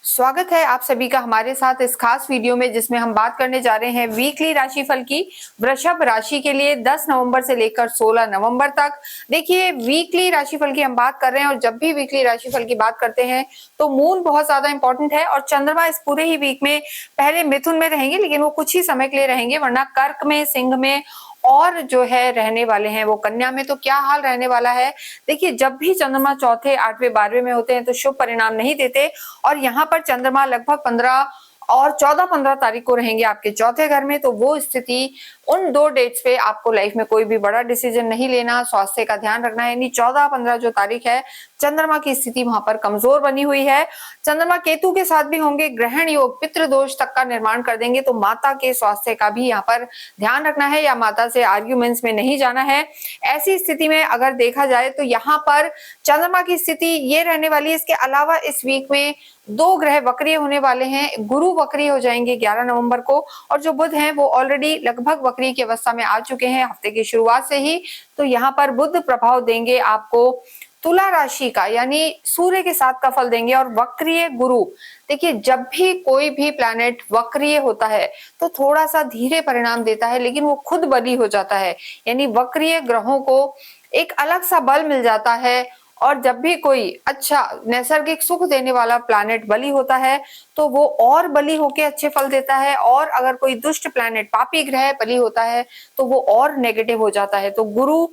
स्वागत है आप सभी का हमारे साथ इस खास वीडियो में, जिसमें हम बात करने जा रहे हैं वीकली राशिफल की वृषभ राशि के लिए 10 नवंबर से लेकर 16 नवंबर तक। देखिए, वीकली राशिफल की हम बात कर रहे हैं और जब भी वीकली राशिफल की बात करते हैं तो मून बहुत ज्यादा इंपॉर्टेंट है और चंद्रमा इस पूरे ही वीक में पहले मिथुन में रहेंगे, लेकिन वो कुछ ही समय के लिए रहेंगे, वरना कर्क में, सिंह में और जो है रहने वाले हैं वो कन्या में। तो क्या हाल रहने वाला है? देखिए, जब भी चंद्रमा चौथे, आठवें, 12वें में होते हैं तो शुभ परिणाम नहीं देते, और यहाँ पर चंद्रमा लगभग 15 और 14-15 तारीख को रहेंगे आपके चौथे घर में। तो वो स्थिति, उन दो डेट्स पे आपको लाइफ में कोई भी बड़ा डिसीजन नहीं लेना, स्वास्थ्य का ध्यान रखना है। यानी 14-15 जो तारीख है, चंद्रमा की स्थिति वहां पर कमजोर बनी हुई है। चंद्रमा केतु के साथ भी होंगे, ग्रहण योग पितृदोष तक का निर्माण कर देंगे, तो माता के स्वास्थ्य का भी यहाँ पर ध्यान रखना है या माता से आर्ग्यूमेंट्स में नहीं जाना है। ऐसी स्थिति में अगर देखा जाए तो यहाँ पर चंद्रमा की स्थिति ये रहने वाली है। इसके अलावा इस वीक में दो ग्रह वक्रीय होने वाले हैं। गुरु वक्रीय हो जाएंगे 11 नवंबर को, और जो बुध हैं वो ऑलरेडी लगभग वक्रीय की अवस्था में आ चुके हैं हफ्ते की शुरुआत से ही। तो यहाँ पर बुध प्रभाव देंगे आपको तुला राशि का, यानी सूर्य के साथ का फल देंगे। और वक्रीय गुरु, देखिए जब भी कोई भी प्लैनेट वक्रीय होता है तो थोड़ा सा धीरे परिणाम देता है, लेकिन वो खुद बली हो जाता है। यानी वक्रीय ग्रहों को एक अलग सा बल मिल जाता है, और जब भी कोई अच्छा नैसर्गिक सुख देने वाला प्लैनेट बली होता है तो वो और बली होके अच्छे फल देता है, और अगर कोई दुष्ट प्लैनेट, पापी ग्रह बली होता है तो वो और नेगेटिव हो जाता है। तो गुरु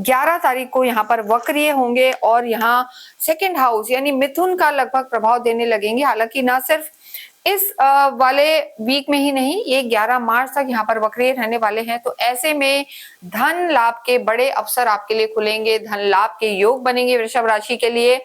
11 तारीख को यहाँ पर वक्रीय होंगे और यहाँ सेकंड हाउस यानी मिथुन का लगभग प्रभाव देने लगेंगे। हालांकि ना सिर्फ इस वाले वीक में ही नहीं, ये 11 मार्च तक यहाँ पर वक्रीय रहने वाले हैं। तो ऐसे में धन लाभ के बड़े अवसर आपके लिए खुलेंगे, धन लाभ के योग बनेंगे वृषभ राशि के लिए।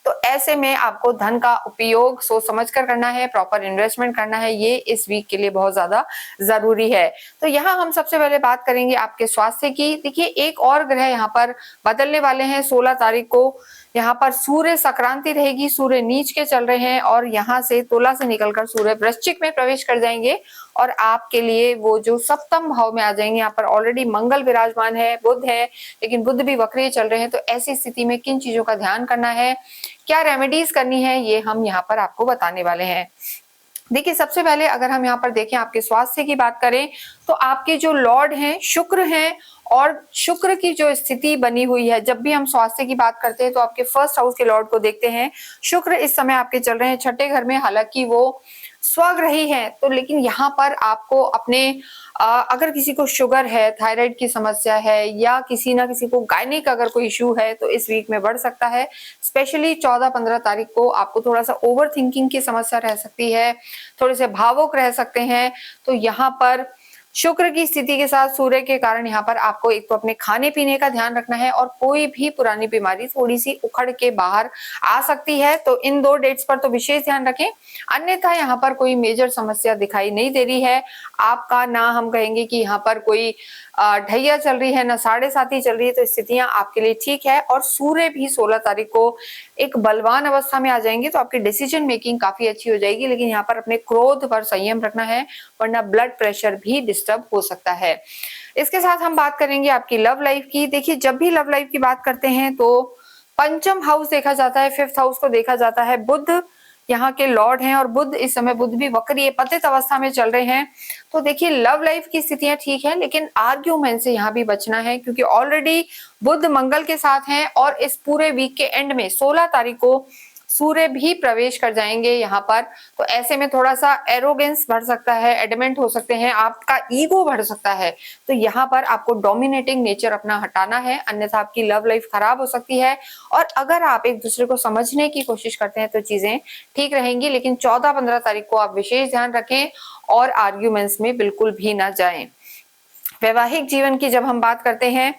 तो ऐसे में आपको धन का उपयोग सोच समझ कर करना है, प्रॉपर इन्वेस्टमेंट करना है, ये इस वीक के लिए बहुत ज्यादा जरूरी है। तो यहाँ हम सबसे पहले बात करेंगे आपके स्वास्थ्य की। देखिए, एक और ग्रह यहाँ पर बदलने वाले हैं 16 तारीख को। यहाँ पर सूर्य संक्रांति रहेगी, सूर्य नीच के चल रहे हैं और यहाँ से तुला से निकलकर सूर्य वृश्चिक में प्रवेश कर जाएंगे और आपके लिए वो जो सप्तम भाव में आ जाएंगे। यहाँ पर ऑलरेडी मंगल विराजमान है, बुध है, लेकिन बुध भी वक्रीय चल रहे हैं। तो ऐसी स्थिति में किन चीजों का ध्यान करना है, क्या रेमेडीज करनी है, ये हम यहाँ पर आपको बताने वाले हैं। देखिए, सबसे पहले अगर हम यहाँ पर देखें, आपके स्वास्थ्य की बात करें तो आपके जो लॉर्ड हैं शुक्र हैं, और शुक्र की जो स्थिति बनी हुई है, जब भी हम स्वास्थ्य की बात करते हैं तो आपके फर्स्ट हाउस के लॉर्ड को देखते हैं। शुक्र इस समय आपके चल रहे हैं छठे घर में, हालांकि वो स्वग्रही है। तो लेकिन यहाँ पर आपको अपने अगर किसी को शुगर है, थायराइड की समस्या है, या किसी ना किसी को गायनिक अगर कोई इशू है, तो इस वीक में बढ़ सकता है। स्पेशली 14-15 तारीख को आपको थोड़ा सा ओवर थिंकिंग की समस्या रह सकती है, थोड़े से भावुक रह सकते हैं। तो यहाँ पर शुक्र की स्थिति के साथ सूर्य के कारण यहाँ पर आपको एक तो अपने खाने पीने का ध्यान रखना है, और कोई भी पुरानी बीमारी थोड़ी सी उखड़ के बाहर आ सकती है। तो इन दो डेट्स पर तो विशेष ध्यान रखें, अन्यथा यहाँ पर कोई मेजर समस्या दिखाई नहीं दे रही है आपका। ना हम कहेंगे कि यहाँ पर कोई ढैया चल रही है, ना 7.5 चल रही है। तो स्थितियां आपके लिए ठीक है, और सूर्य भी 16 तारीख को एक बलवान अवस्था में आ जाएंगे, तो आपकी डिसीजन मेकिंग काफी अच्छी हो जाएगी। लेकिन यहाँ पर अपने क्रोध पर संयम रखना है, वरना ब्लड प्रेशर भी डिस्टर्ब हो सकता है। इसके साथ हम बात करेंगे आपकी लव लाइफ की। देखिए, जब भी लव लाइफ की बात करते हैं तो पंचम हाउस देखा जाता है, फिफ्थ हाउस को देखा जाता है। बुध यहाँ के लॉर्ड हैं, और बुध इस समय, बुध भी वक्रीय पतित अवस्था में चल रहे हैं। तो देखिए, लव लाइफ की स्थितियां ठीक है, लेकिन आर्ग्यूमेंट से यहाँ भी बचना है, क्योंकि ऑलरेडी बुध मंगल के साथ हैं, और इस पूरे वीक के एंड में 16 तारीख को सूर्य भी प्रवेश कर जाएंगे यहाँ पर। तो ऐसे में थोड़ा सा एरोगेंस बढ़ सकता है, एडमेंट हो सकते हैं, आपका ईगो बढ़ सकता है। तो यहाँ पर आपको डोमिनेटिंग नेचर अपना हटाना है, अन्यथा आपकी लव लाइफ खराब हो सकती है। और अगर आप एक दूसरे को समझने की कोशिश करते हैं तो चीजें ठीक रहेंगी, लेकिन 14-15 तारीख को आप विशेष ध्यान रखें और आर्ग्यूमेंट्स में बिल्कुल भी ना जाएं। वैवाहिक जीवन की जब हम बात करते हैं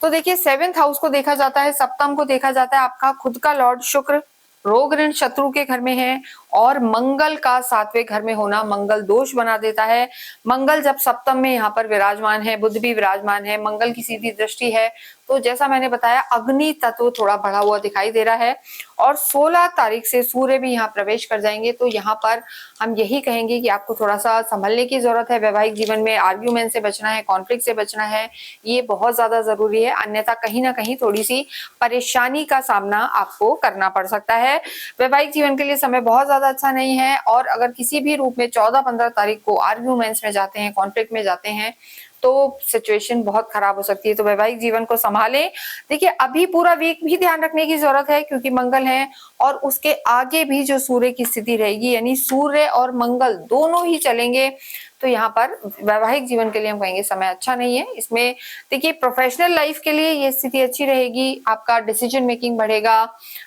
तो देखिए, 7th हाउस को देखा जाता है, सप्तम को देखा जाता है। आपका खुद का लॉर्ड शुक्र रोग ऋण शत्रु के घर में है, और मंगल का 7वें घर में होना मंगल दोष बना देता है। मंगल जब सप्तम में यहाँ पर विराजमान है, बुध भी विराजमान है, मंगल की सीधी दृष्टि है, तो जैसा मैंने बताया अग्नि तत्व थोड़ा बढ़ा हुआ दिखाई दे रहा है। और 16 तारीख से सूर्य भी यहाँ प्रवेश कर जाएंगे। तो यहाँ पर हम यही कहेंगे कि आपको थोड़ा सा संभलने की जरूरत है। वैवाहिक जीवन में आर्ग्यूमेंट से बचना है, कॉन्फ्लिक्ट से बचना है, ये बहुत ज्यादा जरूरी है, अन्यथा कहीं ना कहीं थोड़ी सी परेशानी का सामना आपको करना पड़ सकता है। वैवाहिक जीवन के लिए समय बहुत ज्यादा ज्यादा अच्छा नहीं है। और अगर किसी भी रूप में 14-15 तारीख को आर्ग्यूमेंट्स में जाते हैं, कॉन्फ्लिक्ट में जाते हैं, तो सिचुएशन बहुत खराब हो सकती है। तो वैवाहिक जीवन को संभालें। देखिए अभी पूरा वीक भी ध्यान रखने की जरूरत है क्योंकि मंगल है, और उसके आगे भी जो सूर्य की स्थिति रहेगी, यानी सूर्य और मंगल दोनों ही चलेंगे, तो यहाँ पर वैवाहिक जीवन के लिए हम कहेंगे समय अच्छा नहीं है। इसमें देखिए प्रोफेशनल लाइफ के लिए ये स्थिति अच्छी रहेगी, आपका डिसीजन मेकिंग बढ़ेगा,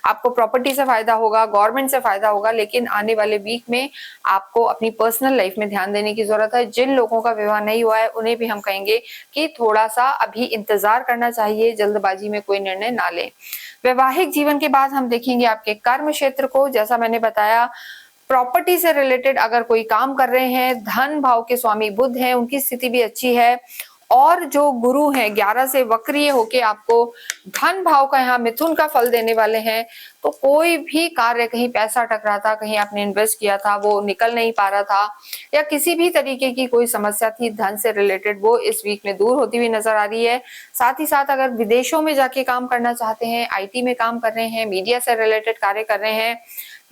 आपको प्रॉपर्टी से फायदा होगा, गवर्नमेंट से फायदा होगा, लेकिन आने वाले वीक में आपको अपनी पर्सनल लाइफ में ध्यान देने की जरूरत है। जिन लोगों का विवाह नहीं हुआ है उन्हें भी हम कहेंगे कि थोड़ा सा अभी इंतजार करना चाहिए, जल्दबाजी में कोई निर्णय ना लें। वैवाहिक जीवन के बाद हम देखेंगे आपके कर्म क्षेत्र को। जैसा मैंने बताया, प्रॉपर्टी से रिलेटेड अगर कोई काम कर रहे हैं, धन भाव के स्वामी बुध हैं, उनकी स्थिति भी अच्छी है, और जो गुरु हैं 11 से वक्रीय होके आपको धन भाव का यहाँ मिथुन का फल देने वाले हैं। तो कोई भी कार्य, कहीं पैसा अटक रहा था, कहीं आपने इन्वेस्ट किया था वो निकल नहीं पा रहा था, या किसी भी तरीके की कोई समस्या थी धन से रिलेटेड, वो इस वीक में दूर होती हुई नजर आ रही है। साथ ही साथ अगर विदेशों में जाके काम करना चाहते हैं, IT में काम कर रहे हैं, मीडिया से रिलेटेड कार्य कर रहे हैं,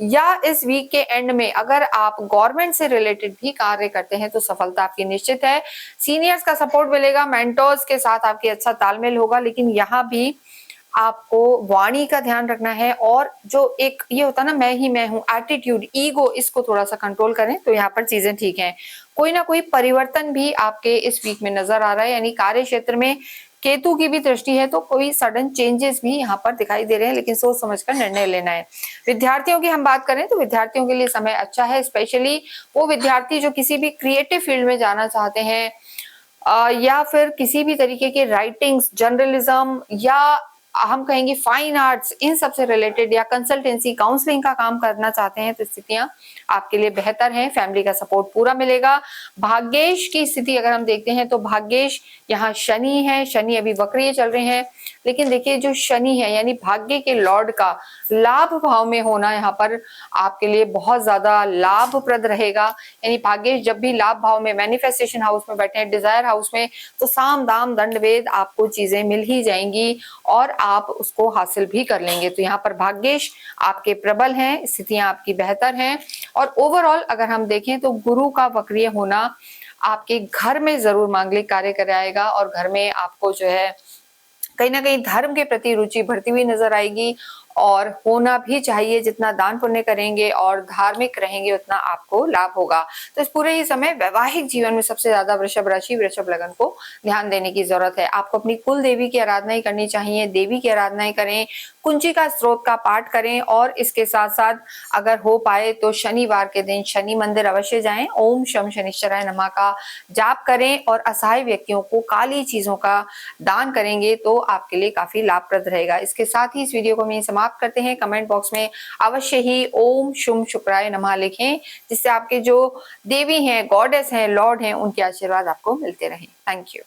या इस वीक के एंड में अगर आप गवर्नमेंट से रिलेटेड भी कार्य करते हैं, तो सफलता आपकी निश्चित है। सीनियर्स का सपोर्ट मिलेगा, मेंटर्स के साथ आपकी अच्छा तालमेल होगा, लेकिन यहाँ भी आपको वाणी का ध्यान रखना है। और जो एक ये होता है ना, मैं ही मैं हूँ एटीट्यूड, ईगो, इसको थोड़ा सा कंट्रोल करें तो यहाँ पर चीजें ठीक हैं। कोई ना कोई परिवर्तन भी आपके इस वीक में नजर आ रहा है, यानी कार्य क्षेत्र में केतु की भी दृष्टि है, तो कोई सडन चेंजेस भी यहाँ पर दिखाई दे रहे हैं, लेकिन सोच समझकर निर्णय लेना है। विद्यार्थियों की हम बात करें तो विद्यार्थियों के लिए समय अच्छा है, स्पेशली वो विद्यार्थी जो किसी भी क्रिएटिव फील्ड में जाना चाहते हैं, या फिर किसी भी तरीके के राइटिंग्स, जर्नलिज्म, या हम कहेंगे फाइन आर्ट्स, इन सब से रिलेटेड, या कंसल्टेंसी, काउंसलिंग का काम करना चाहते हैं, तो स्थितियां आपके लिए बेहतर हैं। फैमिली का सपोर्ट पूरा मिलेगा। भाग्येश की स्थिति अगर हम देखते हैं तो भाग्येश यहाँ शनि है, शनि अभी वक्रीय चल रहे हैं, लेकिन देखिए जो शनि है यानी भाग्य के लॉर्ड का लाभ भाव में होना यहाँ पर आपके लिए बहुत ज्यादा लाभप्रद रहेगा। यानी भाग्येश जब भी लाभ भाव में, मैनिफेस्टेशन हाउस में बैठे हैं, डिजायर हाउस में, तो साम दाम दंड भेद आपको चीजें मिल ही जाएंगी और आप उसको हासिल भी कर लेंगे। तो यहाँ पर भाग्येश आपके प्रबल हैं, स्थितियां आपकी बेहतर हैं। और ओवरऑल अगर हम देखें तो गुरु का वक्रीय होना आपके घर में जरूर मांगलिक कार्य कराएगा, और घर में आपको जो है कहीं ना कहीं धर्म के प्रति रुचि बढ़ती हुई नजर आएगी, और होना भी चाहिए। जितना दान पुण्य करेंगे और धार्मिक रहेंगे उतना आपको लाभ होगा। तो इस पूरे ही समय वैवाहिक जीवन में सबसे ज्यादा वृषभ राशि, वृषभ लगन को ध्यान देने की जरूरत है। आपको अपनी कुल देवी की आराधनाएं करनी चाहिए, देवी की आराधनाएं करें, कुंजिका स्त्रोत का पाठ करें, और इसके साथ साथ अगर हो पाए तो शनिवार के दिन शनि मंदिर अवश्य जाएं, ओम शम शनिश्चराय नमः का जाप करें, और असहाय व्यक्तियों को काली चीजों का दान करेंगे तो आपके लिए काफी लाभप्रद रहेगा। इसके साथ ही इस वीडियो को मैं समाप्त करते हैं। कमेंट बॉक्स में अवश्य ही ओम शुम शुक्राय नमः लिखें, जिससे आपके जो देवी हैं, गॉडेस हैं, लॉर्ड हैं, उनके आशीर्वाद आपको मिलते रहें। Thank you.